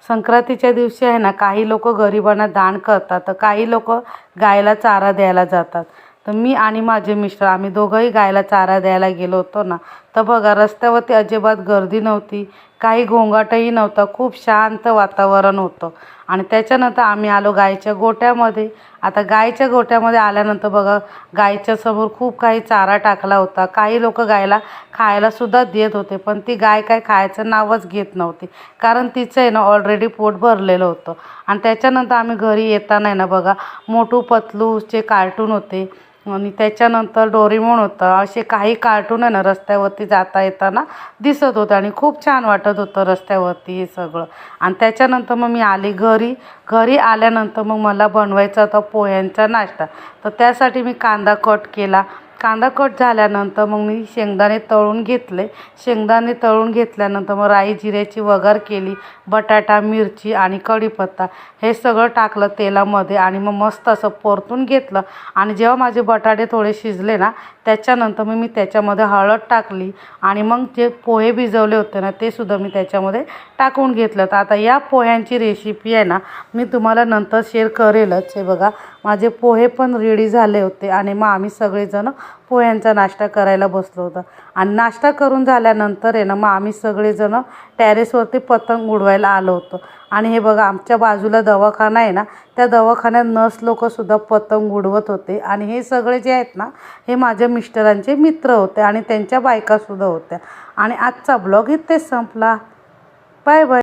संक्रांतीच्या दिवशी आहे ना, काही लोक गरिबांना दान करतात, तर काही लोक गायला चारा द्यायला जातात. तर मी आणि माझे मिस्टर आम्ही दोघंही गायला चारा द्यायला गेलो होतो ना, तर बघा रस्त्यावरती अजिबात गर्दी नव्हती, काही गोंगाटही नव्हता, खूप शांत वातावरण होतं. आणि त्याच्यानंतर आम्ही आलो गायच्या गोठ्यामध्ये. आता गायच्या गोठ्यामध्ये आल्यानंतर बघा गायच्या समोर खूप काही चारा टाकला होता. काही लोक गायला खायला सुद्धा देत होते, पण ती गाय काय खायचं नावच घेत नव्हती, कारण तिचं आहे ना ऑलरेडी पोट भरलेलं होतं. आणि त्याच्यानंतर आम्ही घरी येताना आहे ना बघा मोटू पतलूचे कार्टून होते आणि त्याच्यानंतर डोरेमॉन होतं, असे काही कार्टून आहे ना रस्त्यावरती जाता येताना दिसत होते आणि खूप छान वाटत होतं रस्त्यावरती हे सगळं. आणि त्याच्यानंतर मग मी आले घरी आल्यानंतर मग मला बनवायचा होता पोह्यांचा नाश्ता. तर त्यासाठी मी कांदा कट केला. कांदा कट झाल्यानंतर मग मी शेंगदाणे तळून घेतले. शेंगदाणे तळून घेतल्यानंतर मग राई जिऱ्याची वघार केली. बटाटा, मिरची आणि कढीपत्ता हे सगळं टाकलं तेलामध्ये आणि मग मस्त असं परतून घेतलं. आणि जेव्हा माझे बटाटे थोडे शिजले ना, त्याच्यानंतर मग मी त्याच्यामध्ये हळद टाकली आणि मग जे पोहे भिजवले होते ना ते सुद्धा मी त्याच्यामध्ये टाकून घेतलं. तर आता या पोह्यांची रेसिपी आहे ना मी तुम्हाला नंतर शेअर करेलच. हे बघा माझे पोहे पण रेडी झाले होते आणि मग आम्ही सगळेजण पोह्यांचा नाश्ता करायला बसलो होतो. आणि नाश्ता करून झाल्यानंतर आहे ना मग आम्ही सगळेजण टेरेसवरती पतंग उडवायला आलो होतो. आणि हे बघा आमच्या बाजूला दवाखाना आहे ना, त्या दवाखान्यात नर्स लोकसुद्धा पतंग उडवत होते. आणि हे सगळे जे आहेत ना हे माझ्या मिस्टरांचे मित्र होते आणि त्यांच्या बायकासुद्धा होत्या. आणि आजचा ब्लॉग इथेच संपला. Bye bye.